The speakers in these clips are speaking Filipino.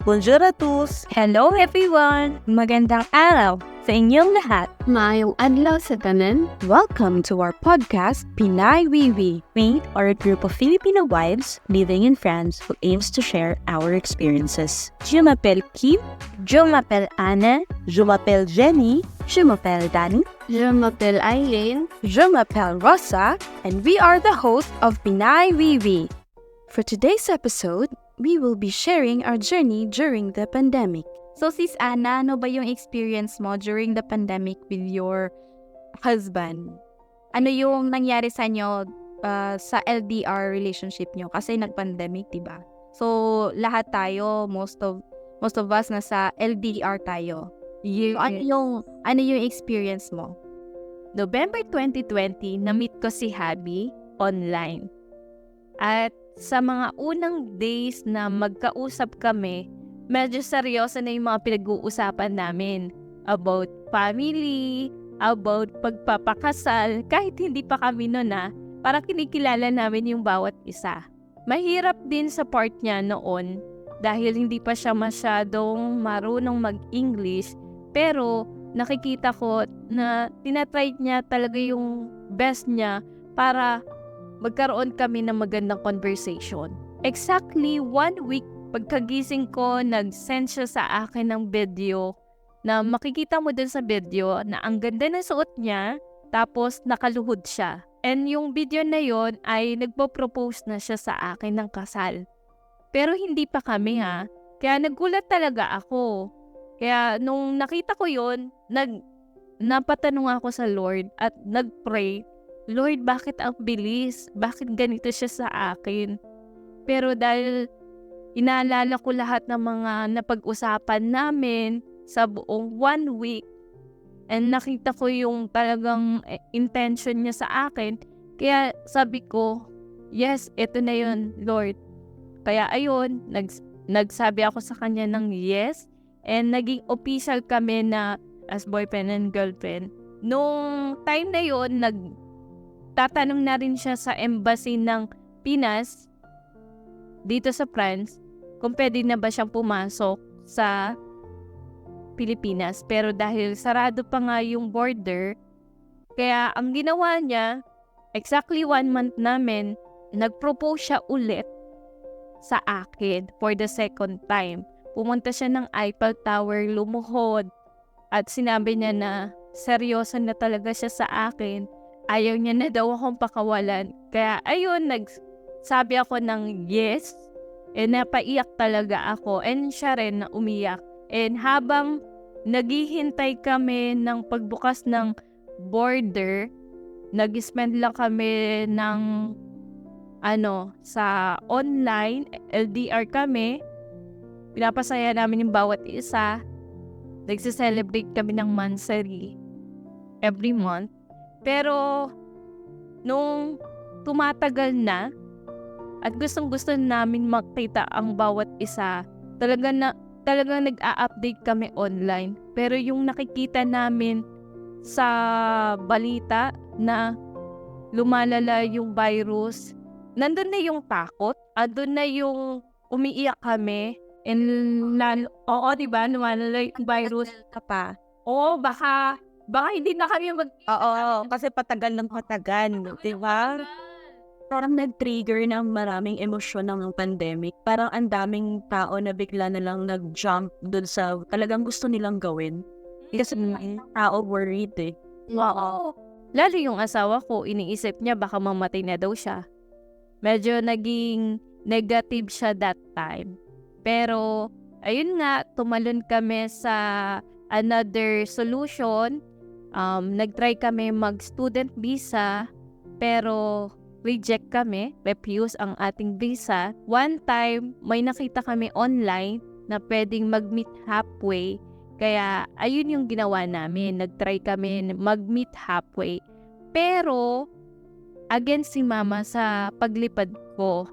Bonjour à tous! Hello everyone! Magandang araw sa inyong lahat. Maayong adlaw sa tanan. Welcome to our podcast, Pinay Wiwi. We are a group of Filipino wives living in France who aims to share our experiences. Je m'appelle Kim. Je m'appelle Anna. Je m'appelle Jenny. Je m'appelle Dani. Je m'appelle Eileen. Je m'appelle Rosa. And we are the hosts of Pinay Wiwi. For today's episode, we will be sharing our journey during the pandemic. So sis Anna, ano ba yung experience mo during the pandemic with your husband? Ano yung nangyari sa inyo sa LDR relationship nyo? Kasi nag-pandemic, diba? So lahat tayo, most of us nasa LDR tayo. So, ano yung experience mo? November 2020, na-meet ko si Habi online. At sa mga unang days na magkausap kami, medyo seryoso na yung mga pinag-uusapan namin about family, about pagpapakasal, kahit hindi pa kami noon parang kinikilala namin yung bawat isa. Mahirap din sa part niya noon dahil hindi pa siya masyadong marunong mag-English, pero nakikita ko na tinatry niya talaga yung best niya para magkaroon kami ng magandang conversation. Exactly 1 week pagkagising ko, nag-send siya sa akin ng video na makikita mo din sa video na ang ganda ng suot niya, tapos nakaluhod siya. And yung video na yon ay nagpo-propose na siya sa akin ng kasal. Pero hindi pa kami kaya nagulat talaga ako. Kaya nung nakita ko yon, napatanong ako sa Lord at nag-pray, Lord, bakit ang bilis? Bakit ganito siya sa akin? Pero dahil inaalala ko lahat ng mga napag-usapan namin sa buong 1 week and nakita ko yung talagang intention niya sa akin, kaya sabi ko, yes, ito na yun, Lord. Kaya ayun, nagsabi ako sa kanya ng yes and naging official kami na as boyfriend and girlfriend. Nung time na yun, tatanong na rin siya sa embassy ng Pinas dito sa France kung pwede na ba siyang pumasok sa Pilipinas. Pero dahil sarado pa nga yung border, kaya ang ginawa niya, exactly 1 month namin, nag-propose siya ulit sa akin for the second time. Pumunta siya ng Eiffel Tower, lumuhod, at sinabi niya na seryoso na talaga siya sa akin. Ayaw niya na daw akong pakawalan. Kaya ayun, nagsabi ako ng yes. Napaiyak talaga ako. And siya rin na umiyak. And habang naghihintay kami ng pagbukas ng border, nag-spend lang kami ng sa online, LDR kami. Pinapasaya namin yung bawat isa. Nagse-celebrate kami ng monthsary every month. Pero, nung tumatagal na, at gustong-gusto namin makita ang bawat isa, talagang nag-a-update kami online. Pero yung nakikita namin sa balita na lumalala yung virus, nandun na yung takot, andun na yung umiiyak kami, diba, lumalala yung virus. Ka pa? Oo, baka hindi na kami Oo, kasi patagal ng patagal, di ba? Parang nag-trigger ng maraming emosyon ng pandemic. Parang ang daming tao na bigla na lang nag-jump dun sa talagang gusto nilang gawin. Kasi tao worried Oo. Lalo yung asawa ko, iniisip niya baka mamatay na daw siya. Medyo naging negative siya that time. Pero, ayun nga, tumalon kami sa another solution. Nag-try kami mag-student visa, pero reject kami, refuse ang ating visa. One time, may nakita kami online na pwedeng mag-meet halfway. Kaya, ayun yung ginawa namin. Nag-try kami mag-meet halfway. Pero, against si mama sa paglipad ko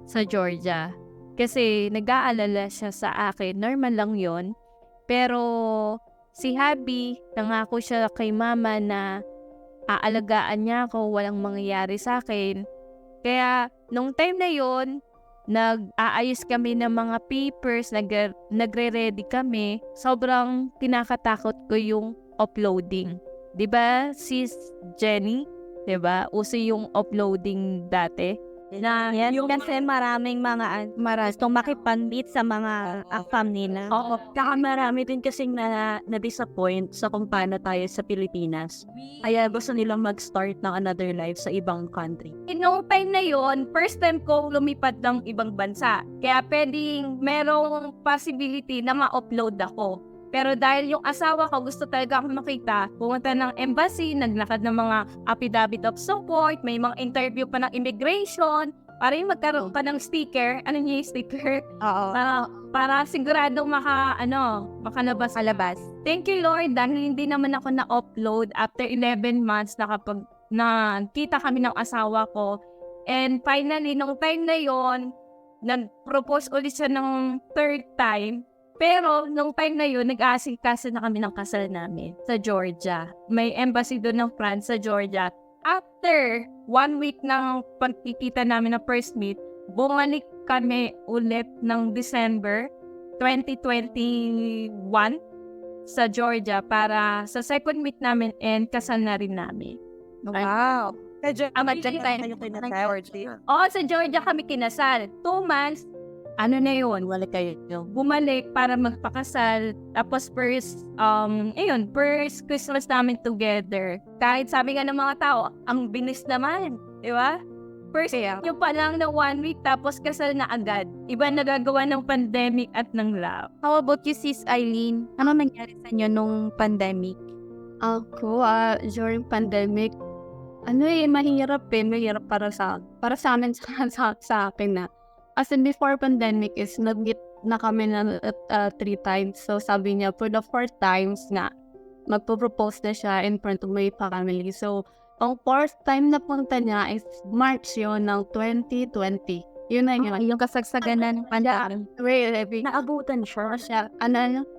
sa Georgia. Kasi, nag-aalala siya sa akin. Normal lang yon. Pero, si Habi, nangako siya kay mama na aalagaan niya ako, walang mangyayari sa akin. Kaya, nung time na yon, nag-aayos kami ng mga papers, nagre-ready kami. Sobrang kinakatakot ko yung uploading. 'Di ba, sis Jenny? 'Di ba? Uso yung uploading dati. Na yan kasi maraming mga gustong makipag-meet sa mga afam nila. Oo, kaya marami din kasing na-disappoint sa kung paano tayo sa Pilipinas. Kaya gusto nilang mag-start ng another life sa ibang country. Noong time na yon, first time ko lumipad ng ibang bansa. Kaya pwedeng merong possibility na ma-upload ako. Pero dahil yung asawa ko gusto talaga akong makita, pumunta ng embassy, naglakad ng mga affidavit of support, may mga interview pa ng immigration, para yung magkaroon pa ng sticker. Ano niya yung sticker? Oo. Para siguradong makalabas. Alabas. Thank you Lord dahil hindi naman ako na-upload after 11 months nakita kami ng asawa ko. And finally, nung time na yon, nag-propose ulit siya ng third time. Pero, nung time na yun, nag-aasikaso na kami ng kasal namin sa Georgia. May embassy doon ng France sa Georgia. After 1 week ng pagkikita namin ng first meet, bumalik kami ulit ng December 2021 sa Georgia para sa second meet namin and kasal na rin namin. Wow. Oo, sa Georgia kami kinasal. 2 months, Bumalik kayo. bumalik para magpakasal. Tapos first Christmas namin together. Kahit sabi nga ng mga tao, ang bilis naman. Di ba? First, yung pa lang na 1 week, tapos kasal na agad. Iba nagagawa ng pandemic at ng love. How about you, Sis Eileen? Ano nangyari sa inyo nung pandemic? Ako, during pandemic, mahirap mahirap para sa amin, sa akin na. As in, before pandemic is nag-meet na kami na 3 times. So, sabi niya, for the 4th times nga, magpo-propose na siya in front of my family. So, ang 4th time na punta niya is March yun ng 2020. Yun na yun. Yung kasagsagan ng pandemic. Naabutan siya.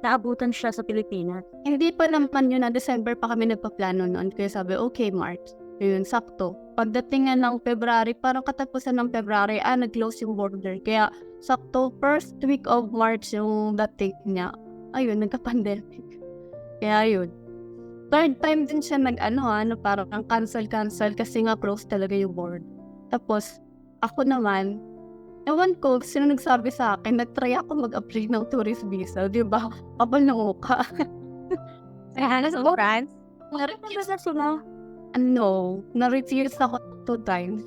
Naabutan siya sa Pilipinas. Hindi pa naman yun na December pa kami nagpaplano noon. Kaya sabi, okay, March. Yun, sakto. Pagdating nga ng February, parang katapusan ng February, nag-close yung border. Kaya, sakto, first week of March yung dating niya. Ayun, nagka-pandemic. Kaya yun. Third time din siya parang cancel kasi nga close talaga yung board. Tapos, ako naman, ewan ko, sino nagsabi sa akin, nag-try ako mag-apply ng tourist visa, di ba? Kapal ng uka. Sa France? Na-refuse na sila. Na-refuse ako 2 times.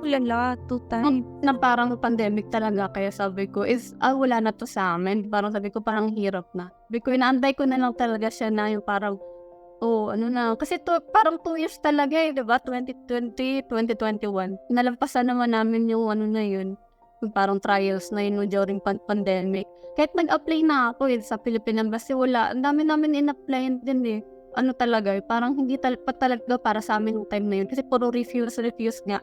Lala, 2 times. Na parang pandemic talaga, kaya sabi ko wala na to sa amin. Parang sabi ko parang hirap na. Sabi ko, inaantay ko na lang talaga siya na yung parang, kasi parang 2 years talaga diba? 2020, 2021. Nalampasan naman namin yung yun. Yung parang trials na yun during pandemic. Kahit nag-apply na ako sa Philippine Embassy, wala. Ang dami namin in-apply din talaga, parang hindi talaga para sa amin yung time na yun. Kasi puro refuse nga.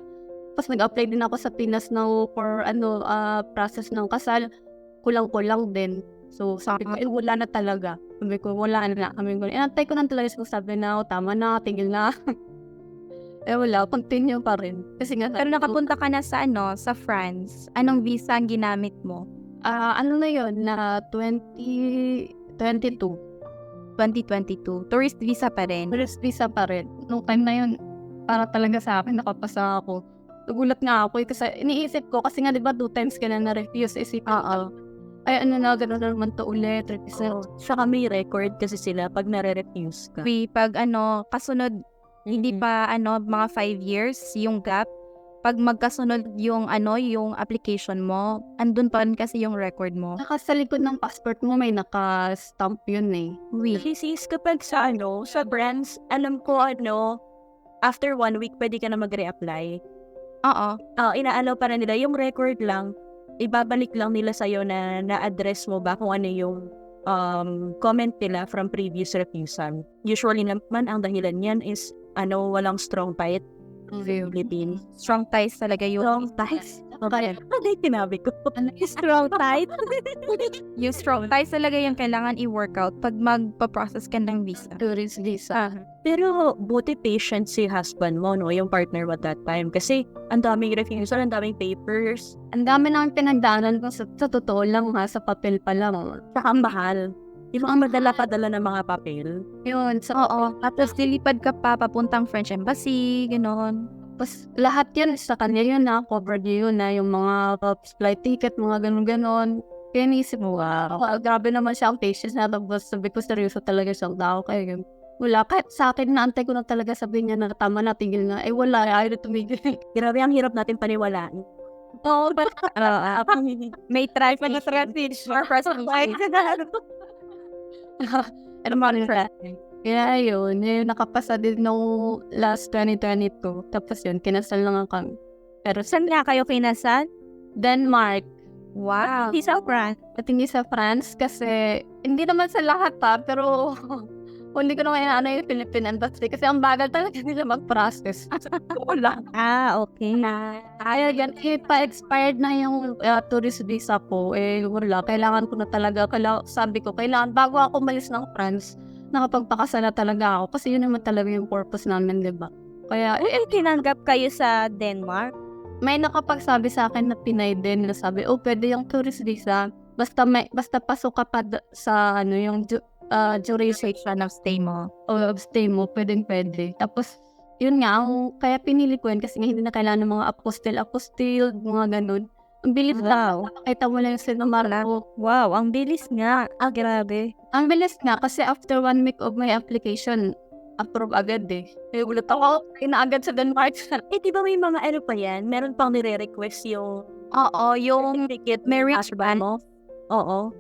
Tapos nag-apply din ako sa Pinas for process ng kasal. Kulang-kulang din. So sabi ko, wala na talaga. Sabi ko, wala na. Inantay ko na talaga siya, sabi na, tama na, tigil na. Wala, continue pa rin. Kasi nga, Pero nakapunta ka na sa France. Anong visa ang ginamit mo? na yun, na 2022. 2022. Tourist visa pa rin. Tourist visa pa rin. Nung time na yun, para talaga sa akin, nakapasa ako. Nagulat nga ako kasi iniisip ko, kasi nga diba 2 times ka na na-refuse, isipin ko. Ay gano'n na naman to ulit, represent. Saka may record kasi sila pag nare-refuse ka. Pag kasunod, hindi pa mga 5 years yung gap. Pag magkasunod yung application mo, andun pa rin kasi yung record mo. Sa likod ng passport mo may naka-stamp yun Sis, kapag sa brands, alam ko after 1 week, pwede ka na mag-reapply. Oo. Inaalaw pa rin nila. Yung record lang, ibabalik lang nila sa'yo na na-address mo ba kung ano yung comment nila from previous refusal. Usually naman, ang dahilan yan is walang strong fight. Philippines. Strong ties talaga yun. Strong ties. Kaya, Ano yung tinabi ko? Strong ties. Yung strong ties talaga yung kailangan i-workout pag magpa-process ka ng visa. tourist visa. Pero buti patient si husband mo, no? Yung partner mo at that time. Kasi ang daming refusal, ang daming papers. Ang dami namin pinagdaanan ko sa totoo lang ha, sa papel pa lang. Saka ang mahal. Yung mga madala-padala ng mga papel. Yun, Oo. Tapos lilipad ka pa papuntang French Embassy, gano'n. Tapos lahat yun sa kanya yun na, covered niya yun na, yung mga flight ticket, mga ganun-ganon. Kaya naisip mo, wow, grabe naman siya ang patience na. Tapos sabi ko, seryoso talaga siyang tao. Kaya yun, wala. Kahit sa akin, naantay ko na talaga sabihin niya na tama na, tigil na. Eh wala, ayaw na tumigil. Grabe, ang hirap natin paniwalaan. Oo, but May try pa na transition or present life. ano man yun. Kaya yun, nakapasa din nung last 2022. Tapos yun, kinasal na nga kami. Pero sa Saan nga kayo kinasal? Denmark, Wow. Hindi sa France. at hindi sa France kasi hindi naman sa lahat pero hindi ko naman ano yung Philippine Embassy kasi ang bagal talaga nila mag-process. Wala. Okay. Kaya yan, pa-expired na yung tourist visa po. Eh, wala. Kailangan ko na talaga. Sabi ko, kailangan, bago ako umalis ng France, nakapagpakasal na talaga ako. Kasi yun naman talaga yung purpose namin, di ba? Kaya, Tinanggap kayo sa Denmark? may nakapagsabi sa akin na Pinay din na sabi, pwede yung tourist visa. Basta pasok ka pa sa yung duration of stay mo. of stay mo, pwede. Tapos, yun nga, kaya pinili ko yun kasi nga hindi na kailangan ng mga apostil, mga ganun. Ang bilis Wow. nakakita mo lang yung sinumar ko. Wow, ang bilis nga. Grabe. Ang bilis nga kasi after 1 week of my application, approve agad eh. Eh, ulit ako, agad sa Denmark. Di ba may mga ano pa yan? Meron pang nire-request yung Oo, yung certificate marriage husband ban. mo? Oo.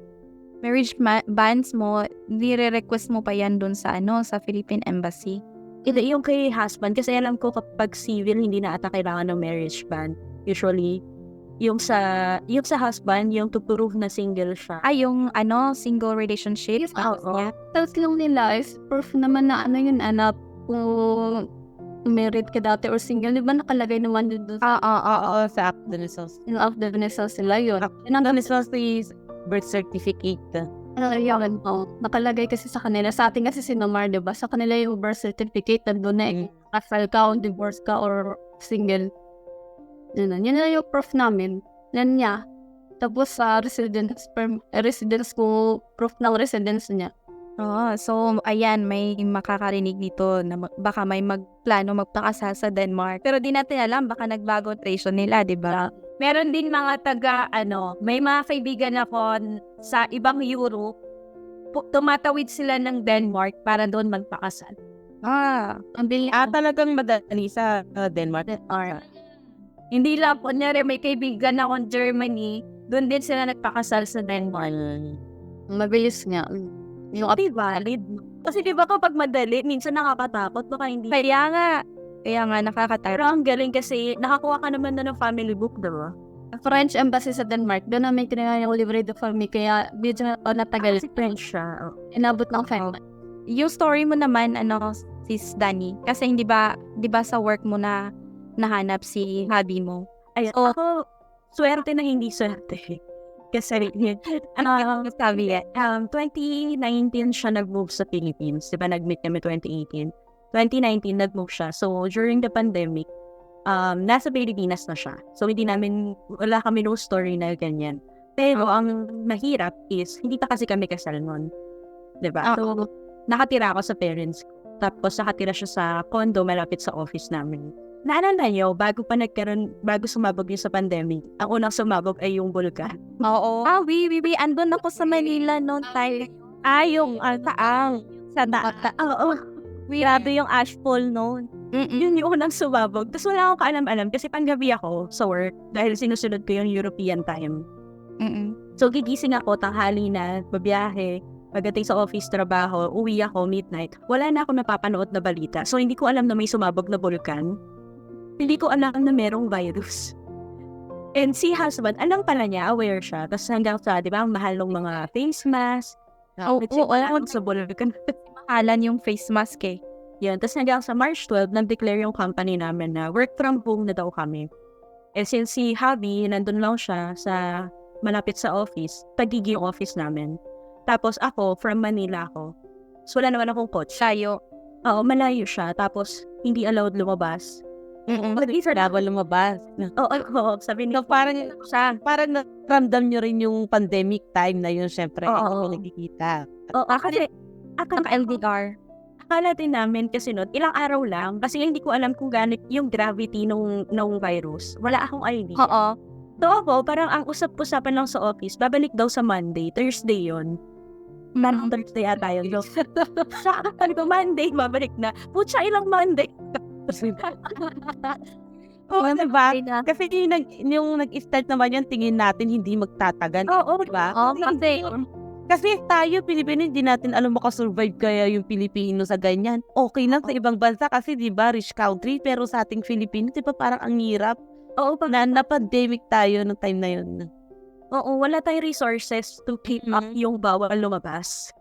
Marriage bans mo, nire-request mo pa yan dun sa sa Philippine Embassy. Hindi, yung kay husband. Kasi alam ko kapag civil, hindi na ata kailangan ng marriage ban. Usually, yung sa husband, yung to prove na single siya. Yung single relationship. Yes, Tapos oo. niya. Tapos lang nila is proof naman na yun, anak, kung married ka dati or single, di ba nakalagay naman yun doon Oo, sa app dun sa yung of the Renaissance nila yun. Birth certificate. Yun, nakalagay kasi sa kanila. Sa atin kasi sinumar, di ba? Sa kanila yung birth certificate, nandun na kasal ka, o divorce ka, or single. Yun na yung proof namin. Yan niya. Tapos sa residence ko, proof ng residence niya. So ayan, may makakarinig dito na baka may magplano magpakasal sa Denmark. Pero di natin alam, baka nagbago tradition nila, di ba? Meron din mga may mga kaibigan ako sa ibang Europe, tumatawid sila ng Denmark para doon magpakasal. Ang bilis. Talagang madali sa Denmark. Hindi lang, kunyari may kaibigan akong Germany, doon din sila nagpakasal sa Denmark. Mabilis nga. Yung Valid. Kasi di ba kapag madali, minsan nakakatakot, baka hindi. Kaya nga nakakatira. Pero ang galing kasi, nakakuha ka naman na ng family book, diba? French Embassy sa Denmark, doon namin tinanong yung libre de famille, kaya medyo natagal. Kasi French siya. Inabot ng 5 months. Yung story mo naman, sis Dani, kasi hindi ba sa work mo na nahanap si hubby mo? Ayun, So, ako, swerte na hindi swerte. Kasi, sabi 2019 siya nag-move sa Philippines. Diba, nag-meet kami 2018. 2019, nag-move siya. So, during the pandemic, nasa Pilipinas na siya. So, wala kami no story na ganyan. Pero, ang mahirap is, hindi pa kasi kami kasal nun. Diba? So, nakatira ako sa parents ko. Tapos, nakatira siya sa condo malapit sa office namin. Naalala niyo, bago sumabog yung sa pandemic, ang unang sumabog ay yung bulkan. Oo. Andun ako sa Manila noon time. Yung taang. Sa taang. Oo. Grabe yung ashfall noon. Yun yung unang sumabog. Tapos wala akong kaalam-alam kasi panggabi ako sa work dahil sinusunod ko yung European time. So gigising ako, tanghali na, babiyahe, pagdating sa office, trabaho, uwi ako, midnight. Wala na ako napapanood na balita. So hindi ko alam na may sumabog na bulkan. Hindi ko alam na merong virus. And si husband, alam pala niya, aware siya. Tapos hanggang sa, di ba, ang mahal ng mga face mask. Alam sa bulkan. mahalan yung face mask eh. Yan. Tapos hanggang sa March 12, nag-declare yung company namin na work from home na daw kami. since si Javi, nandun lang siya sa malapit sa office, Taguig yung office namin. Tapos ako, from Manila ako. So wala naman akong coach. Layo. Oo, malayo siya. Tapos hindi allowed lumabas. Mag-isa na ako lumabas. Oo, sabi ni So, parang naramdam nyo rin yung pandemic time na yun, syempre. Oo. Hindi nagkikita. kasi LDR. akala din namin kasi noon, ilang araw lang, kasi hindi ko alam kung gaano yung gravity nung virus. Wala akong idea. Oo. So ako, parang ang usap-usapan lang sa office, babalik daw sa Monday, Thursday yon. Parang Thursday ata yun. So, sabi ko, Monday, babalik na. Putya, ilang Monday. Oo, diba? Kasi yung nag-start naman yan, tingin natin hindi magtatagal. Oo, diba? Kasi, Kasi tayo, Pilipino, hindi natin alam makasurvive kaya yung Pilipino sa ganyan. Okay lang sa ibang bansa kasi, di ba, rich country, pero sa ating Filipino, di ba, parang ang hirap. Oo, Na pandemic tayo ng time na yun. Oo, wala tayong resources to keep up yung bawal lumabas.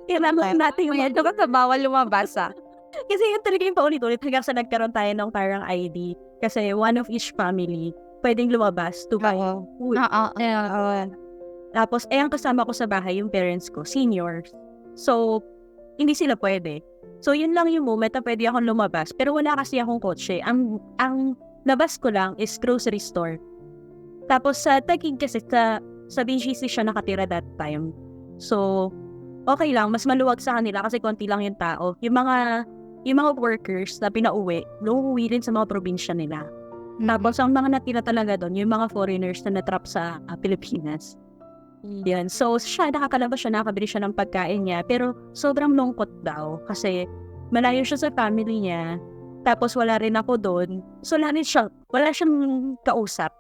Kailangan natin yung ito ka sa bawal lumabas Kasi yun talaga yung paulit-ulit hanggang sa nagkaroon tayo ng parang ID. Kasi one of each family pwedeng lumabas to buy food. Tapos, ang kasama ko sa bahay, yung parents ko, seniors. So, hindi sila pwede. So, yun lang yung moment na pwede akong lumabas. Pero wala kasi akong kotse. Ang labas ko lang is grocery store. Tapos, sa Taguig kasi, sa BGC siya nakatira that time. So, okay lang. Mas maluwag sa kanila kasi konti lang yung tao. Yung mga workers na pinauwi, uuwi rin sa mga probinsya nila. Tapos, ang mga natira talaga doon, yung mga foreigners na natrap sa Pilipinas. Yan. So, siya, nakakalabas siya, nakabili siya ng pagkain niya. Pero, sobrang lungkot daw. Kasi, malayo siya sa family niya. Tapos, wala rin ako doon. So, wala siyang kausap.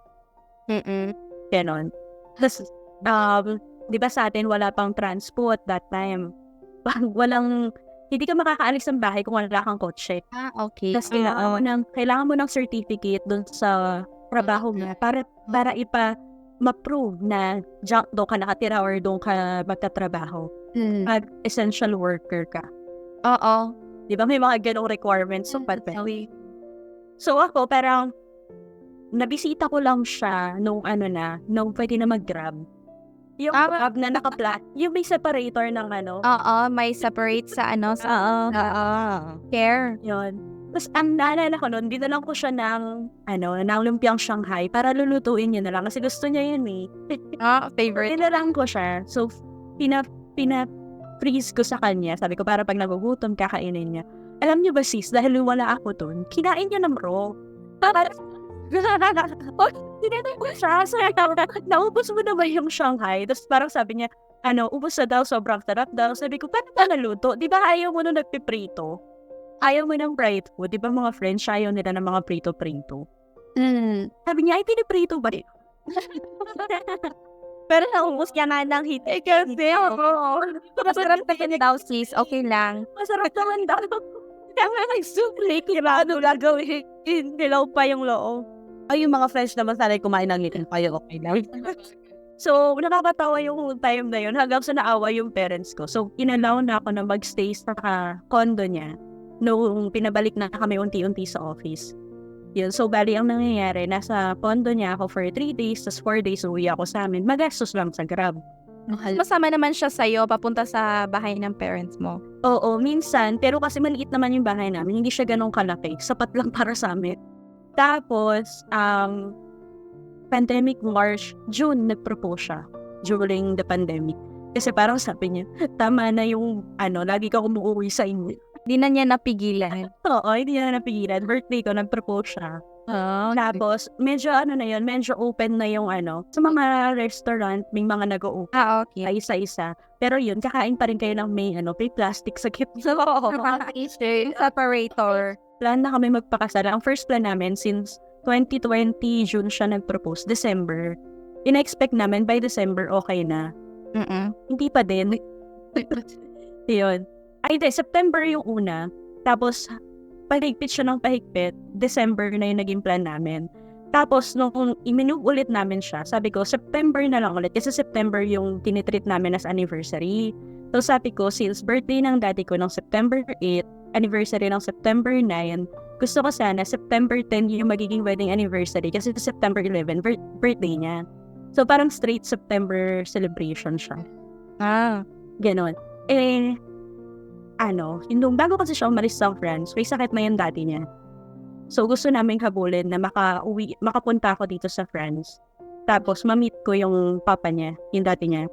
Ganon. Tapos, di ba sa atin, wala pang transport that time. Hindi ka makakaalis ng bahay kung wala kang kotse. Okay. Tapos, kailangan mo ng certificate doon sa trabaho mo para ma-prove na doon ka nakatira or doon ka magtatrabaho. Pag essential worker ka. Oo. Di ba may mga ganong requirements so So ako parang nabisita ko lang siya nung pwede na mag-grab. Yung grab na yung may separator ng Oo, may separate sa care. Yun. Tapos, ang naalala ko noon, dinalang ko siya ng lumpiang Shanghai para lulutuin niya na lang kasi gusto niya yun eh. Favorite. Dinalang ko siya. So, pina-freeze ko sa kanya. Sabi ko, para pag nagugutom, kakainin niya. Alam niyo ba sis, dahil wala ako doon, kinain niya ng raw. Tinatay ko siya. Naubos mo na ba yung Shanghai? Tapos parang sabi niya, ubos na daw, sobrang sarap daw. Sabi ko, paano ba naluto? Di ba ayaw mo nung nagpiprito? Ayaw mo ng fried food. Di ba mga French, ayaw nila ng mga prito-prito? Sabi niya, ay, piniprito ba rin? Pero naubos niya nga ng hit. Kasi, Masarap na yan daw, sis. Okay lang. masarap naman daw. Kaya nga nag-supli, ano gagawin? Hilaw pa yung loob. Ay, yung mga French naman sanay kumain ng ngipin kayo, okay lang. So, nakakatawa yung time na yun hanggang sa naawa yung parents ko. So, inalaw na ako na magstay sa condo niya nung pinabalik na kami unti-unti sa office. Yun. So, bali ang nangyayari, nasa condo niya ako for 3 days, tas 4 days uwi ako sa amin. Magastos lang sa Grab. Masama naman siya sa'yo, papunta sa bahay ng parents mo. Oo, minsan. Pero kasi maliit naman yung bahay namin. Hindi siya ganun kalaki. Sapat lang para sa amin. Tapos, pandemic March, June, nag-propose siya during the pandemic. Kasi parang sabi niya, tama na yung, lagi ka umuwi sa inyo. Di na niya napigilan. Oo, hindi na napigilan. Birthday ko, nag-propose siya. Tapos, medyo medyo open na yung sa mga restaurant, may mga nag-o-open. Okay. Isa-isa. Pero yun, kakain pa rin kayo ng may plastic sa gitna. Separator. Plan na kami magpakasal. Ang first plan namin, since 2020, June siya nag-propose, December. Ina-expect namin, by December, okay na. Hindi pa din. Yun. Ay, September yung una. Tapos, pahigpit siya ng pahigpit. December na yung naging plan namin. Tapos, nung iminug ulit namin siya, sabi ko, September na lang ulit. Kasi September yung tinitreat namin as anniversary. So, sabi ko, since birthday ng daddy ko ng September 8, anniversary ng September 9, gusto ko sana September 10 yung magiging wedding anniversary kasi ito September 11, birthday niya. So parang straight September celebration siya. Ganon. Yung bago kasi siya umalis sa France, may sakit na yung daddy niya. So gusto namin habulin na makapunta ako dito sa France. Tapos ma-meet ko yung papa niya, yung daddy niya.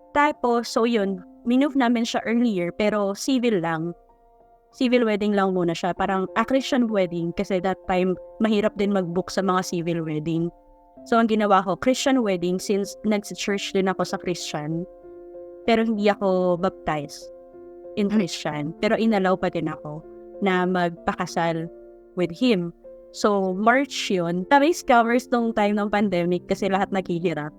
Tapos, so yun, minove namin siya earlier, pero civil lang. Civil wedding lang muna siya. Parang a Christian wedding kasi that time, mahirap din mag-book sa mga civil wedding. So, ang ginawa ko, Christian wedding since nag-church din ako sa Christian. Pero hindi ako baptized in Christian. Pero inalaw pa din ako na magpakasal with him. So, March yun. May scammers nung time ng pandemic kasi lahat naghihirap.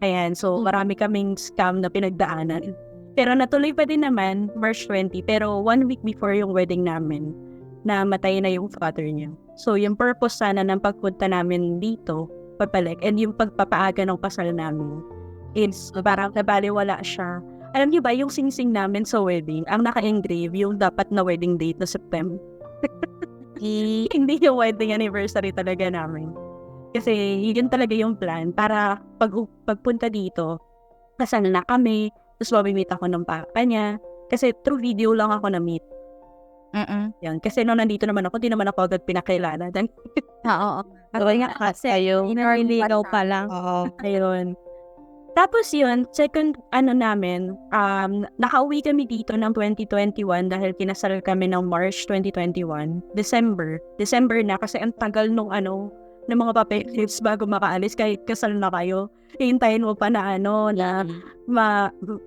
Ayan, so marami kaming scam na pinagdaanan. Pero natuloy pa din naman, March 20, pero 1 week before yung wedding namin, namatay na yung father niya. So yung purpose sana ng pagpunta namin dito, papalik, and yung pagpapaaga ng kasal namin, is parang nabaliwala siya. Alam niyo ba, yung singsing namin sa wedding, ang naka-engrave yung dapat na wedding date na September. Hindi yung wedding anniversary talaga namin. Kasi yun talaga yung plan para pagpunta dito, kasal na kami, tapos mamimit ako ng papa niya. Kasi through video lang ako na-meet. Yan. Kasi nung nandito naman ako, di naman ako agad pinakilala. Oo. Gawin nga kasi, inariligaw pa lang. Ayun. Tapos yun, second namin, nakauwi kami dito ng 2021 dahil kinasal kami ng March 2021. December na kasi ang tagal nung ng mga papeles bago makaalis kahit kasal na kayo. Hintayin mo pa na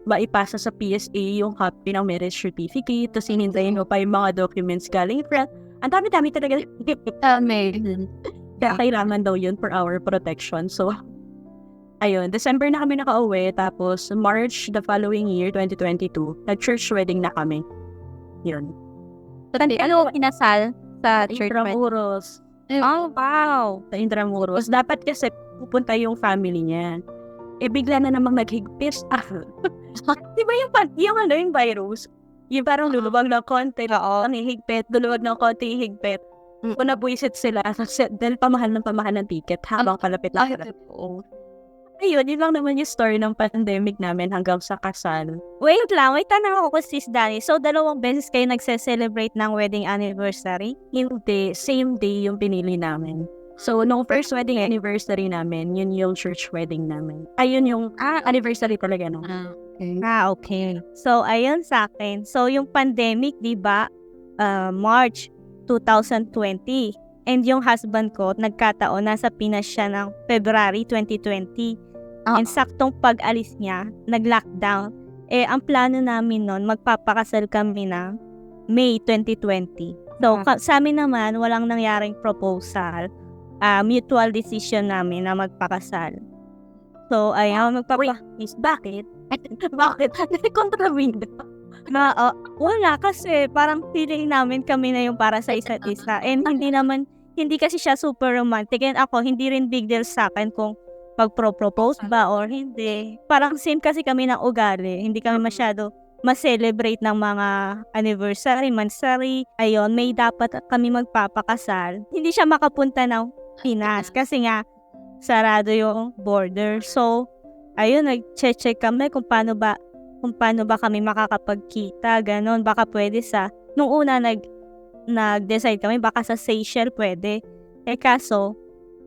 maipasa sa PSA yung copy ng marriage certificate, tapos hinintayin mo pa yung mga documents galing France. Ang dami-dami talaga. Kaya kailangan daw yun for our protection. So, ayun, December na kami nakauwi, tapos March the following year, 2022, nag-church wedding na kami. Yun. Ano kinasal sa church wedding? Intramuros. Oh, wow! Sa Intramuros. Dapat kasi pupunta yung family niya. Bigla na namang naghigpit. Di ba yung virus? Yung parang luluwag ng konti, ang hihigpit, luluwag ng konti, hihigpit. Kung nabuisit sila, dahil pamahal ng ticket habang palapit na sila. Ayun, yun lang naman yung story ng pandemic namin hanggang sa kasal. Wait lang, may tanong ako sis Dani. So, 2 beses kayo nagse-celebrate ng wedding anniversary? Hindi, same day yung pinili namin. So, nung first wedding anniversary namin, yun yung church wedding namin. Ayun yung anniversary talaga, no? Okay. So, ayun sa akin. So, yung pandemic, di ba, March 2020. And yung husband ko, nagkataon, nasa Pinas siya ng February 2020. And saktong pag-alis niya, nag-lockdown. Ang plano namin nun, magpapakasal kami ng May 2020. So, sa amin naman, walang nangyaring proposal. Mutual decision namin na magpakasal. So, ayun, Bakit? Bakit? Kontrabida. Wala kasi parang feeling namin kami na yung para sa isa't isa. And hindi kasi siya super romantic. And ako, hindi rin big deal sa akin kung magpro-propose ba or hindi. Parang same kasi kami ng ugali. Hindi kami masyado ma-celebrate ng mga anniversary, mansary. Ayun, may dapat kami magpapakasal. Hindi siya makapunta ng Pinas kasi nga sarado yung border. So, ayun, nag-check kami kung paano ba kami makakapagkita, ganon. Baka pwede nung una nag-decide kami, baka sa Seychelles pwede. Kaso,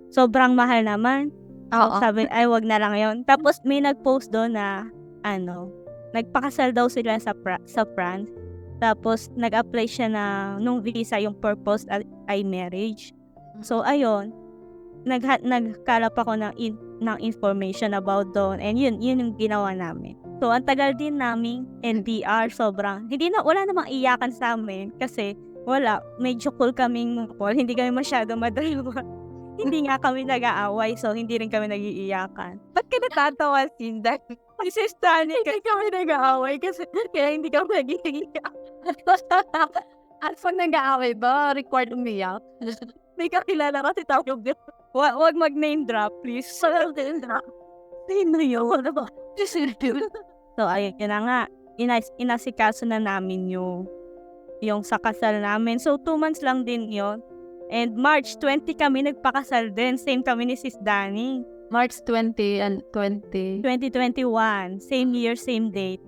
sobrang mahal naman. Sabi, wag na lang yon. Tapos may nag-post doon na, nagpakasal daw sila sa France. Tapos, nag-apply siya nung visa, yung purpose ay marriage. So, ayun, nagkalap ako ng information about doon. And yun yung ginawa namin. So, ang tagal din namin NDR, sobrang, wala namang iyakan sa amin kasi medyo cool kaming Paul, hindi kami masyado madalawa. Hindi nga kami nag-aaway, so hindi rin kami nag-iiyakan. Ba't ka natatawa, Sinda? Kasi Stanley, hindi kami nag-aaway kasi kaya hindi kami nag-iiyak. At pag nag-aaway ba, required umiyak? May kakilala kasi tawag din. Wag mag-name drop, please. Sino yun? Ano ba? So, ayun, yun na nga. Inasikaso na namin yung yung sa kasal namin. So, 2 months lang din yon. And March 20 kami nagpakasal din. Same kami ni Sis Danny. March 20 and 20. 2021. Same year, same date.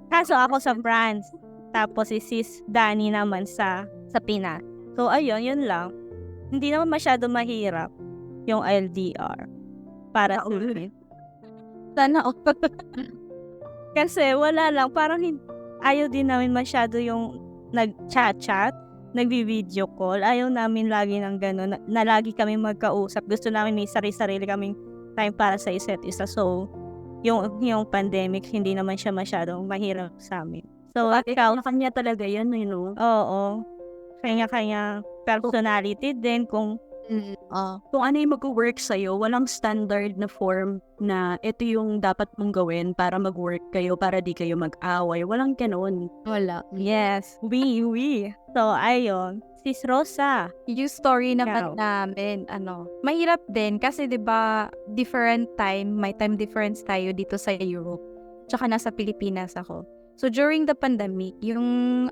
Kaso ako sa France. Tapos si Sis Danny naman sa Pinas. So, ayun, yun lang. Hindi naman masyado mahirap yung LDR para sa akin. Sana Kasi wala lang, parang ayaw din namin masyado yung nag-chat-chat, nagbi-video call. Ayaw namin lagi ng gano'n, na lagi kami magkausap. Gusto namin may sarili-sarili kaming time para sa isa't isa. So, yung pandemic, hindi naman siya masyadong mahirap sa amin. So, ikaw, Kanya talaga yan, oo, kanya-kanya personality din kung Kung ano yung mag-work sa'yo, walang standard na form na ito yung dapat mong gawin para mag-work kayo, para di kayo mag-away. Walang ganon. Wala. yes, we. So, ayun. Sis Rosa. yung story Ikaw. naman namin, mahirap din kasi 'di ba different time, may time difference tayo dito sa Europe. Tsaka nasa Pilipinas ako. So during the pandemic, yung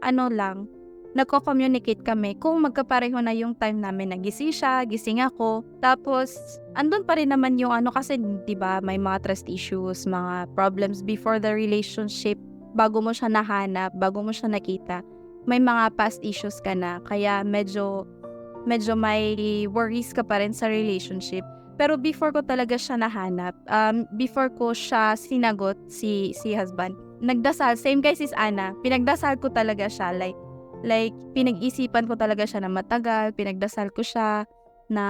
nagko-communicate kami kung magkapareho na yung time namin na gising siya, gising ako. Tapos, andun pa rin naman yung kasi, di ba, may mga trust issues, mga problems before the relationship, bago mo siya nahanap, bago mo siya nakita, may mga past issues ka na. Kaya medyo may worries ka pa rin sa relationship. Pero before ko talaga siya nahanap, before ko siya sinagot, si husband, nagdasal, same kay Sis Ana, pinagdasal ko talaga siya, like, pinag-isipan ko talaga siya na matagal, pinagdasal ko siya na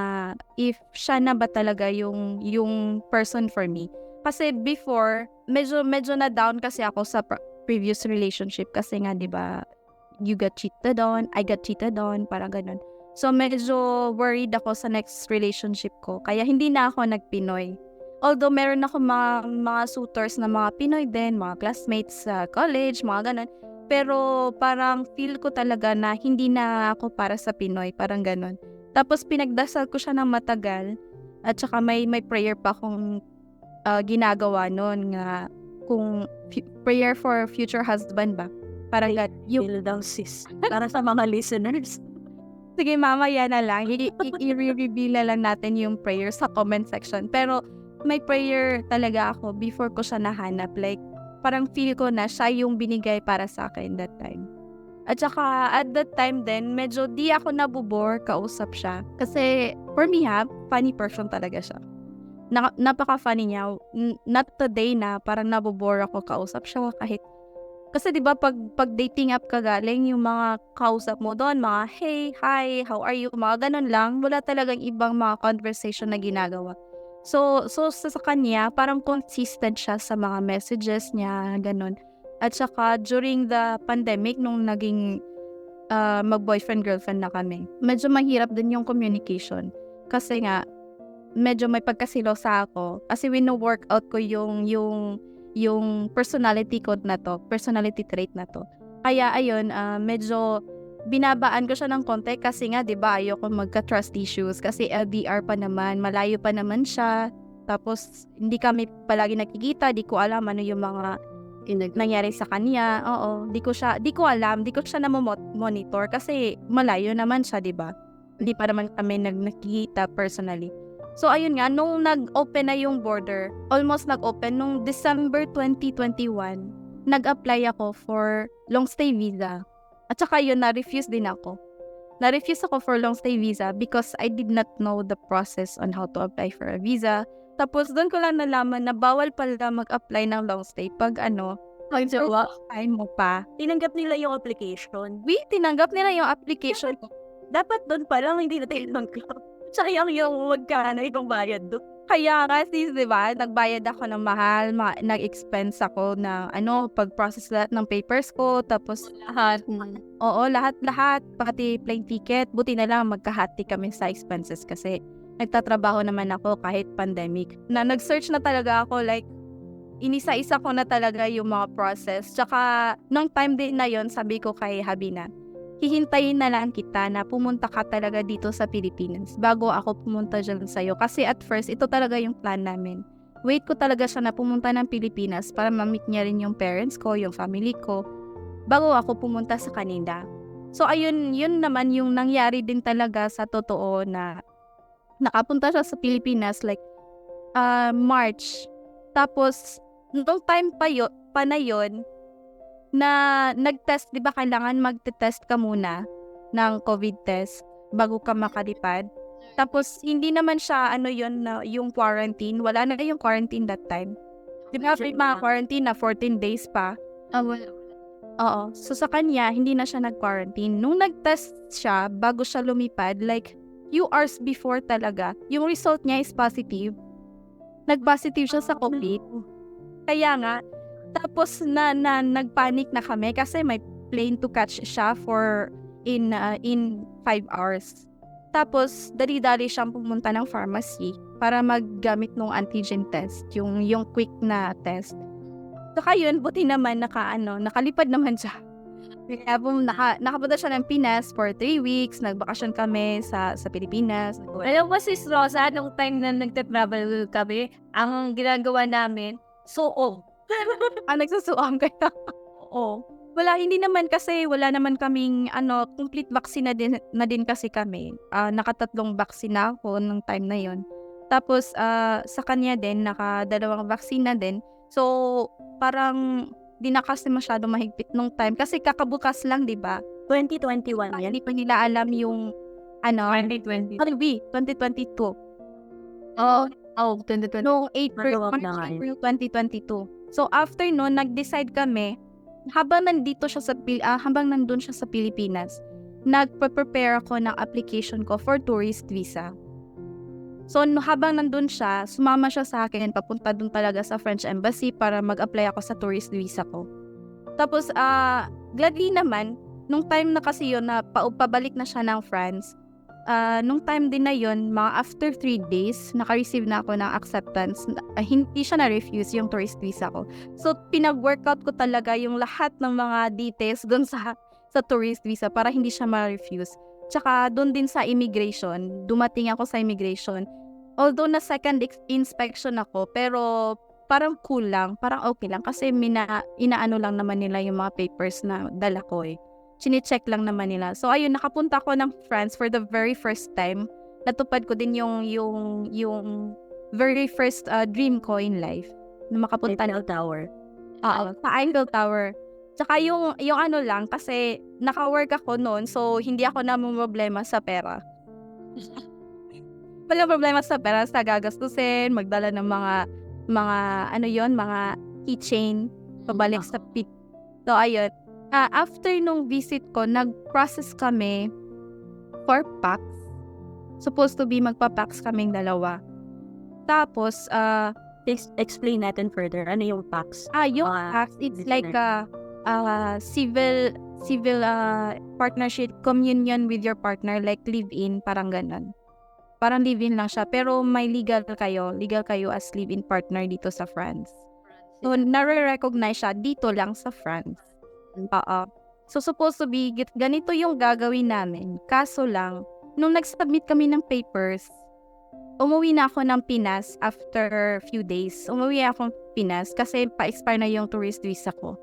if siya na ba talaga yung person for me. Kasi before, medyo na down kasi ako sa previous relationship kasi nga, di ba, you got cheated on, I got cheated on, parang ganun. So, medyo worried ako sa next relationship ko. Kaya hindi na ako nagpinoy. Although, meron ako mga suitors na mga Pinoy din, mga classmates sa college, mga ganun. Pero parang feel ko talaga na hindi na ako para sa Pinoy, parang ganun. Tapos pinagdasal ko siya ng matagal at saka may prayer pa akong ginagawa noon nga kung prayer for future husband ba. Parang Feel daw, sis. Para sa mga listeners. sige mamaya na lang, i-reveal na lang natin yung prayer sa comment section. Pero may prayer talaga ako before ko siya nahanap, like parang feel ko na siya yung binigay para sa akin that time. At saka, at that time din, medyo di ako nabubore kausap siya. Kasi, for me funny person talaga siya. Napaka-funny niya. Not today na parang nabubore ako kausap siya kahit. Kasi di ba pag dating app ka galing, yung mga kausap mo doon, mga hey, hi, how are you, mga ganun lang. Wala talagang ibang mga conversation na ginagawa. So sa kanya, parang consistent siya sa mga messages niya, ganun. At saka, during the pandemic, nung naging mag-boyfriend-girlfriend na kami, medyo mahirap din yung communication. Kasi nga, medyo may pagkasilosa ako. Kasi wino-workout ko yung personality code na to, personality trait na to. Kaya, ayun, medyo binabaan ko siya ng konti kasi nga, di ba, ayoko magka-trust issues kasi LDR pa naman, malayo pa naman siya. Tapos, hindi kami palagi nakikita, di ko alam ano yung mga nangyari sa kanya. Oo, di ko alam, di ko siya na-monitor kasi malayo naman siya, di ba? Hindi pa naman kami nakikita personally. So, ayun nga, nung nag-open na yung border, almost nag-open, nung December 2021, nag-apply ako for long stay visa. At saka yun, na-refuse din ako. Na-refuse ako for long stay visa because I did not know the process on how to apply for a visa. Tapos doon ko lang nalaman na bawal pala mag-apply ng long stay pag time mo pa. Tinanggap nila yung application. Tinanggap nila yung application ko. Dapat doon pa lang, hindi na tinanggap. Sayang yung magkano yung bayad doon. Kaya kasi, di ba, nagbayad ako ng mahal, nag-expense ako na, pag-process lahat ng papers ko, tapos lahat. Oo, lahat, pati plane ticket. Buti na lang magkahati kami sa expenses kasi nagtatrabaho naman ako kahit pandemic. Nag-search na talaga ako, like, inisa-isa ko na talaga yung mga process. Tsaka, nung time din na yon, sabi ko kay Habina, hihintayin na lang kita na pumunta ka talaga dito sa Pilipinas bago ako pumunta dyan sa'yo. Kasi at first, ito talaga yung plan namin. Wait ko talaga siya na pumunta ng Pilipinas para ma-meet niya rin yung parents ko, yung family ko. bago ako pumunta sa kanila. So ayun, yun naman yung nangyari din talaga sa totoo na nakapunta siya sa Pilipinas like March. Tapos nung time pa na yun na nag-test, di ba kailangan mag-test ka muna ng COVID test bago ka makalipad. Tapos hindi naman siya na yung quarantine, wala na yung quarantine that time. Di ba may mga quarantine na 14 days pa? Wala. Oo. So sa kanya, hindi na siya nag-quarantine. Nung nag-test siya, bago siya lumipad, like, few hours before talaga, yung result niya is positive. Nag-positive siya sa COVID. Kaya nga, tapos nag-panic na kami kasi may plane to catch siya for in 5 hours. Tapos, dali-dali siyang pumunta ng pharmacy para maggamit ng antigen test, yung quick na test. Saka yun, buti naman nakalipad naman siya. Kaya nakapunta siya ng Pinas for 3 weeks, nagbakasyon kami sa Pilipinas. Alam mo, Sis Rosa, nung time na nagte-travel kami, ang ginagawa namin, suong. Nagsusuang kaya. Oo. Wala, hindi naman kasi, wala naman kaming, complete vaccine na din kasi kami. Nakatatlong vaccine na ako nung time na yon. Tapos, sa kanya din, nakadalawang vaccine na din. So, parang, di na kasi masyado mahigpit nung time. Kasi kakabukas lang, di ba? 2021 yan. Hindi pa nila alam yung, 2020. 2022. Oh, 2020. Noong April, Maluwag na nga April 2022. So after noon, nag-decide kami habang nandun siya sa Pilipinas, nagpe-prepare ako ng application ko for tourist visa. So habang nandun siya, sumama siya sa akin, papunta dun talaga sa French Embassy para mag-apply ako sa tourist visa ko. Tapos gladly naman, nung time na kasi yun na pabalik na siya ng France, nung time din na yun, mga after 3 days, naka-receive na ako ng acceptance. Hindi siya na-refuse yung tourist visa ko. So, pinag-workout ko talaga yung lahat ng mga details dun sa tourist visa para hindi siya ma-refuse. Tsaka, dun din sa immigration, dumating ako sa immigration. Although na second inspection ako, pero parang cool lang, parang okay lang. Kasi inaano lang naman nila yung mga papers na dala ko eh. Chine-check lang naman nila. So ayun, nakapunta ko ng France for the very first time. Natupad ko din yung very first dream ko in life. Na makapunta Eiffel Tower. sa Eiffel Tower. Tsaka yung lang, kasi naka-work ako noon, so hindi ako problema sa pera. Wala problema sa pera, sa gagastusin, magdala ng mga keychain, pabalik sa pit. So ayun. After nung visit ko, nag-process kami for PAX. Supposed to be magpa-PAX kaming dalawa. Tapos, Explain natin further. Ano yung PAX? yung PAX, it's like civil partnership, communion with your partner, like live-in, parang ganon. Parang live-in lang siya, pero may legal kayo as live-in partner dito sa France. So, nare-recognize siya dito lang sa France. So, supposed to be, ganito yung gagawin namin. Kaso lang, nung nag-submit kami ng papers, umuwi na ako ng Pinas after few days. Umuwi ako ng Pinas kasi pa-expire na yung tourist visa ko.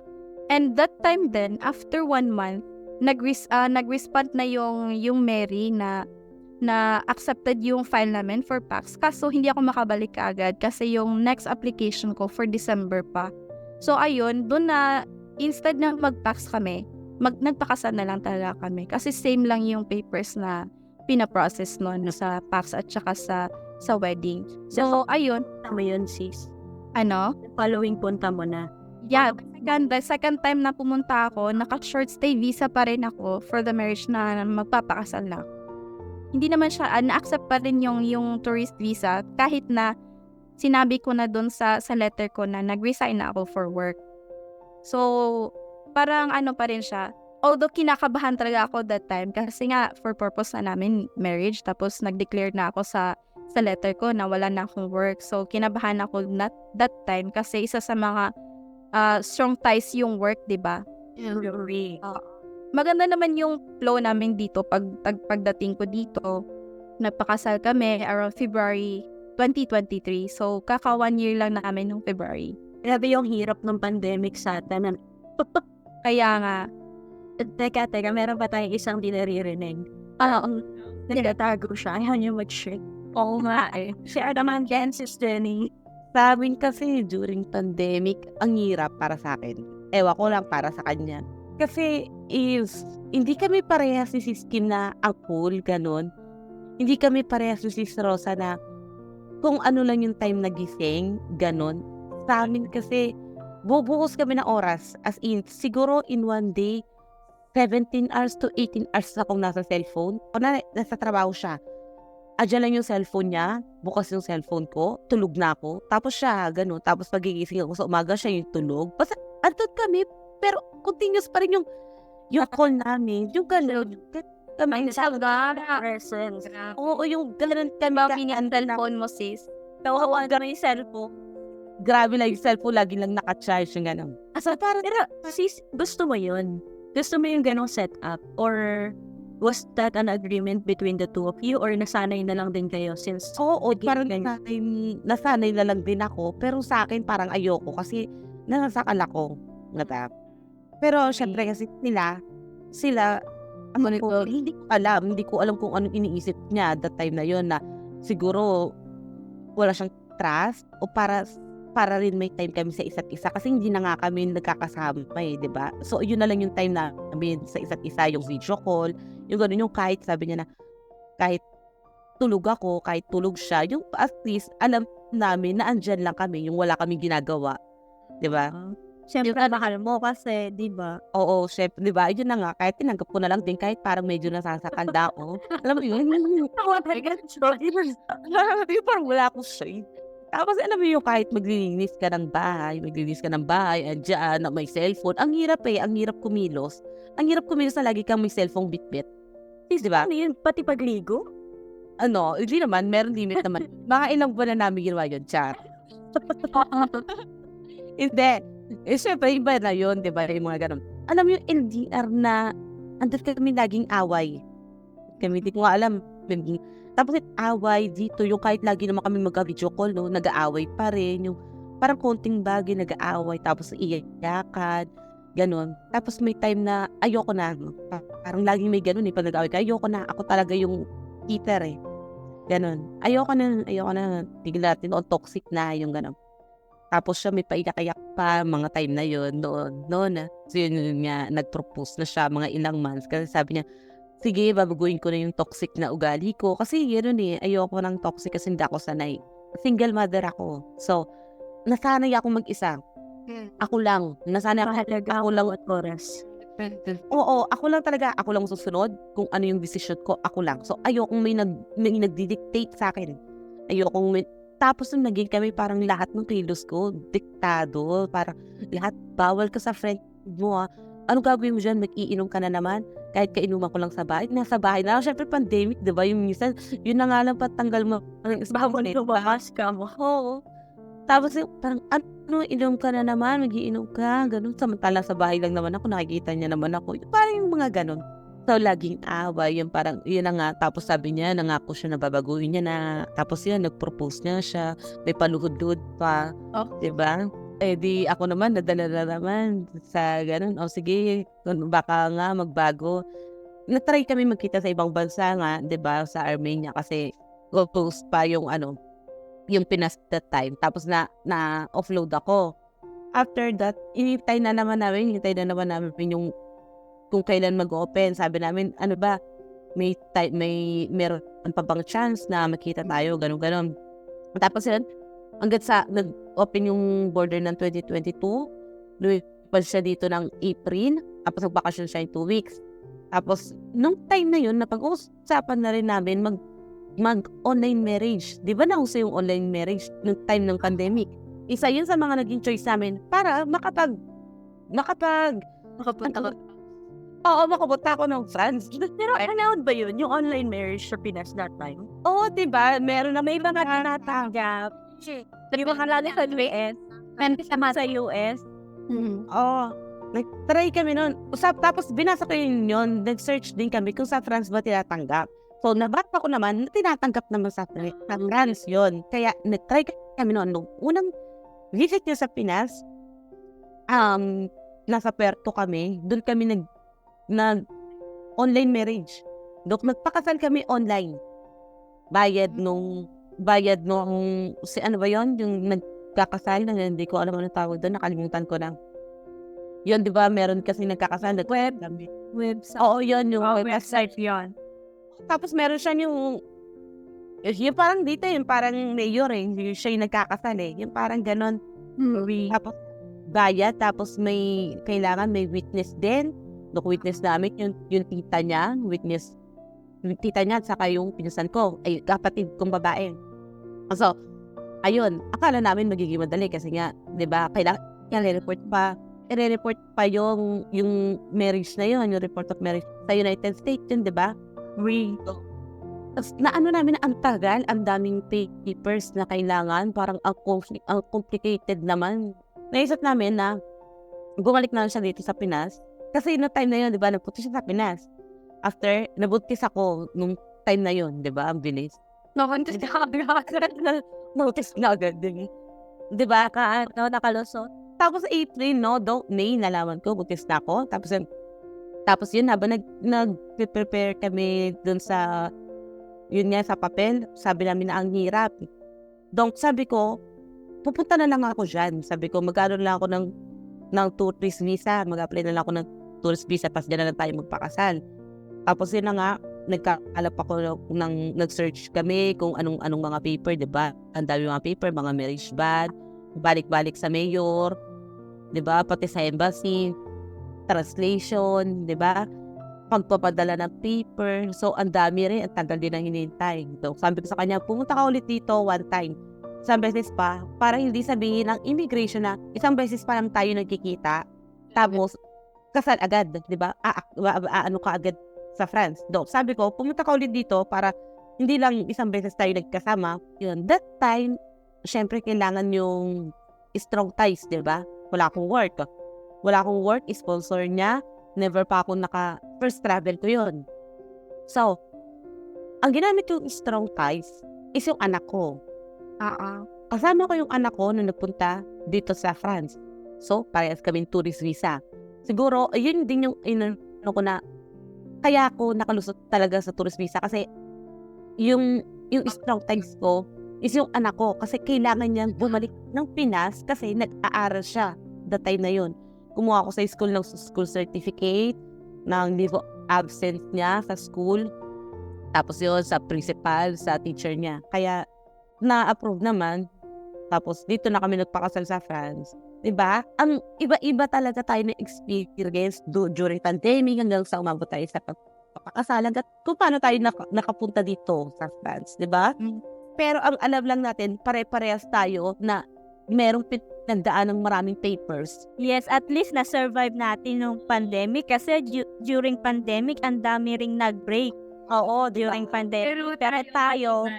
And that time then, after 1 month, nag-respond na yung Mary na accepted yung file namin for PAX. Kaso hindi ako makabalik agad kasi yung next application ko for December pa. So, ayun, doon na instead na mag-PAX kami, nagpakasal na lang talaga kami. Kasi same lang yung papers na pinaprocess noon sa PAX at saka sa wedding. So, ayun. Tama yun, sis. Following punta mo na. Yeah, the second time na pumunta ako, naka-short stay visa pa rin ako for the marriage na magpapakasal na. Hindi naman siya, na-accept pa rin yung tourist visa kahit na sinabi ko na doon sa letter ko na nag-resign na ako for work. So, parang pa rin siya. Although kinakabahan talaga ako that time kasi nga for purpose na namin marriage, tapos nag-declare na ako sa letter ko na wala na akong work. So, kinabahan ako that time kasi isa sa mga strong ties yung work, diba? Maganda naman yung flow namin dito pagdating ko dito. Nagpakasal kami around February 2023. So, kaka 1 year lang namin nung February. Grabe yung hirap ng pandemic sa atin. Kaya nga, Teka, meron pa tayong isang di naririnig. Nagtatago siya. Ayaw niya mag-share. Oo nga eh. Share naman, Sis Jenny. Sa amin kasi during pandemic, ang hirap para sa akin. Ewan ko lang para sa kanya. Kasi if hindi kami parehas ni Sis Kim na ang cool, ganun. Hindi kami parehas ni Sis Rosa na kung ano lang yung time na gising, ganun. Sa amin kasi, bubuhos kami ng oras. As in, siguro in one day, 17 hours to 18 hours akong nasa cellphone. O nasa trabaho siya. Adyan lang yung cellphone niya, bukas yung cellphone ko, tulog na ako. Tapos siya, gano'n. Tapos pagigising ako sa umaga, siya yung tulog. Basta, andun kami, pero continuous pa rin yung call namin. Yung gano'n. May presence. Oo, yung gano'n kami. Mami ang cellphone mo, sis. Tawawan ka yung cellphone. Grabe lang yung cellphone, lagi lang nakacharge yung gano'n. Asa para, pero sis, gusto mo yun? Gusto mo yung ganong setup? Or was that an agreement between the two of you? Or nasanay na lang din kayo since... Oo, naging parang ganyan? nasanay na lang din ako. Pero sa akin, parang ayoko kasi nasasakal ako. Ngata. Pero syempre kasi sila, Monitor. hindi ko alam kung anong iniisip niya that time na yon na siguro wala siyang trust o para rin may time kami sa isa't isa kasi hindi na nga kami nagkakasama di ba? So yun na lang yung time na kami sa isa't isa, yung video call, yung gano'n, yung kahit sabi niya na kahit tulog ako, kahit tulog siya, yung at least alam namin na andyan lang kami, yung wala kaming ginagawa, di ba? Siyempre, mahal mo kasi, di ba? Oo, chef, di ba? Yun na nga, kahit tinanggap ko na lang din, kahit parang medyo nasasakanda ako. Alam mo yun? Parang wala akong shade. Tapos alam mo yung kahit maglilinis ka ng bahay, andyan, na may cellphone. Ang hirap ang hirap kumilos. Ang hirap kumilos na lagi kang may cellphone bitbit. Di ba? Ano yun? Pati pagligo? Ano, hindi naman, meron limit naman. Mga ilang buwan na namin ginawa yun, char. Hindi. Syempre, iba na yun, di ba? Yung mga ganun. Alam mo yung LDR na andun kami laging away. Kami, di ko nga alam. Tapos away dito, yung kahit lagi naman kami magka-video call, no, nag-aaway pa rin. Yung parang konting bagay, nag-aaway. Tapos iyakan, ganun. Tapos may time na ayoko na. Parang laging may ganun pag nag-aaway ka. Ayoko na. Ako talaga yung heater Ganun. Ayoko na. Tigil natin, toxic na yung ganun. Tapos siya may paiyak-iyak pa mga time na yun noon. So yun nga, nag-propose na siya mga ilang months. Kasi sabi niya, sige, babaguhin ko na yung toxic na ugali ko. Kasi yun ayoko ng toxic kasi hindi ako sanay. Single mother ako. So, nasanay ako mag-isa. Ako lang. Nasanay ako lang at oras. Oo, ako lang talaga. Ako lang susunod kung ano yung decision ko. Ako lang. So, ayokong may nagdi-dictate sa akin. Tapos nung naging kami, parang lahat ng kilos ko, diktado, parang lahat, bawal ka sa friend mo Ano gagawin mo dyan? Mag-iinom ka na naman? Kahit kainuman ko lang sa bahay, nasa bahay na. Siyempre pandemic, diba? Yung minsan, yun na nga lang patanggal mo. Bawal lumabas ka mo. Oo. Tapos parang, inom ka na naman, mag-iinom ka, ganun. Samantala sa bahay lang naman ako, nakikita niya naman ako. Parang yung mga ganun. So, laging away, yung parang, yun na nga, tapos sabi niya, nangako siya na babaguhin niya na, tapos yun, nag-propose niya siya, may paluhod-luhod pa, diba? Di ako naman, nadala na naman sa ganun, sige, baka nga magbago. Natry kami magkita sa ibang bansa nga, diba, sa Armenia, kasi close pa yung yung Pinas that time, tapos na-offload ako. After that, hinintay na naman namin yung kung kailan mag-open. Sabi namin, meron pa bang chance na makita tayo, ganun. Tapos yun, hanggat sa nag-open yung border ng 2022, lumipad siya dito ng April, tapos nagbakasyon siya in 2 weeks. Tapos, nung time na yun, napag-uusapan na rin namin mag-online marriage. Di ba nauso yung online marriage nung time ng pandemic? Isa yun sa mga naging choice namin para makapunta ako ng France. Pero allowed ba yun? Yung online marriage sa Pinas that time? Oo, diba? Meron na May mga tinatanggap. Di ba kalala sa US? Sa US? Oo. Nag-try kami nun. Tapos binasa ko yun. Nag-search din kami kung sa France ba tinatanggap. So, nabata ko naman na tinatanggap naman sa France yun. Kaya, nag-try kami nun. Nung unang visit niya sa Pinas, nasa Puerto kami. Doon kami online marriage. Dok, nagpakasal kami online. Bayad nung si ano ba yon, yung nagkakasal, na hindi ko alam anong tawag doon, nakalimutan ko na. Yun, di ba, meron kasi nagkakasal. Website. Oo, yun, yung Website yun. Tapos meron siya yung parang dito, yung parang mayor yung siya yung nagkakasal yung parang ganon. Tapos bayad, tapos may kailangan may witness din. Dok, witness namin yung tita niya, yung tita niya at saka yung pinsan ko, ay kapatid kong babae. So, ayun, akala namin magiging madali kasi nga, 'di ba, kailangan i-report pa yung marriage na yun, yung report of marriage sa United States yun, 'di ba? Tapos naano namin na ang tagal, ang daming papers na kailangan, parang ang complicated naman. Naisip namin na bumalik na siya dito sa Pinas. Kasi no time na yun, di ba, nagpunta siya sa Pinas. After, nabuntis ako nung time na yun, di ba, ang bilis. Nakuntis ka agad. Notice na agad, di ba, nakalusot. Tapos April, May, nalaman ko, buntis na ako. Tapos yun, habang nag-prepare kami dun sa, yun nga, sa papel, sabi namin na ang hirap. Donc, sabi ko, pupunta na lang ako dyan. Sabi ko, magkaroon lang ako ng tourist visa. Mag-apply na lang ako ng tourist visa, tapos dyan na lang tayo magpakasal. Tapos yun na nga, nagkakalap ako nag-search kami kung anong mga paper, diba? Ang dami mga paper, mga marriage ban, balik-balik sa mayor, diba? Pati sa embassy, translation, diba? Pagpapadala ng paper. So, ang dami rin, ang tagal din ang hinihintay. So, sabi ko sa kanya, pumunta ka ulit dito one time. Isang beses pa, para hindi sabihin ng immigration na isang beses pa lang tayo nagkikita, tapos kasal agad, diba? Ano ka agad sa France. Sabi ko, pumunta ka ulit dito para hindi lang isang beses tayo nagkasama. Yun, that time, syempre kailangan yung strong ties, diba? Wala akong work, sponsor niya. Never pa ako first travel ko yun. So, ang ginamit yung strong ties is yung anak ko. Kasama ko yung anak ko nung nagpunta dito sa France. So, parehas kaming tourist visa. Siguro, yun din yung ko na kaya ako nakalusot talaga sa tourist visa kasi yung strong ties ko is yung anak ko kasi kailangan niyang bumalik ng Pinas kasi nag-aaral siya that time na yun. Kumuha ako sa school ng school certificate, ng leave of absence niya sa school, tapos yun sa principal, sa teacher niya. Kaya na-approve naman. Tapos dito na kami nagpakasal sa France. Diba? Ang iba-iba talaga tayo na experience during pandemic hanggang sa umabot tayo sa pagkakasalan at kung paano tayo nakapunta dito sa France. Diba? Pero ang alam lang natin, pare-parehas tayo na merong pinagdaan ng maraming papers. Yes, at least na-survive natin yung pandemic kasi during pandemic, ang dami ring nag-break. Oo, During pandemic. Pero tayo,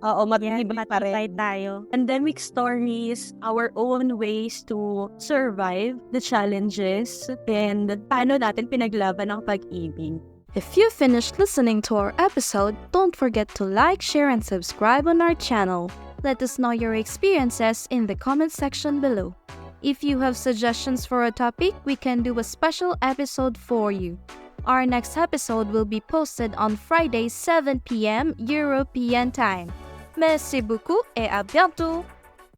matibay pa rin. tayo. Pandemic stories, our own ways to survive the challenges, and paano natin pinaglaban ang pag-ibig. If you finished listening to our episode, don't forget to like, share, and subscribe on our channel. Let us know your experiences in the comment section below. If you have suggestions for a topic, we can do a special episode for you. Our next episode will be posted on Friday, 7 p.m. European time. Merci beaucoup et à bientôt!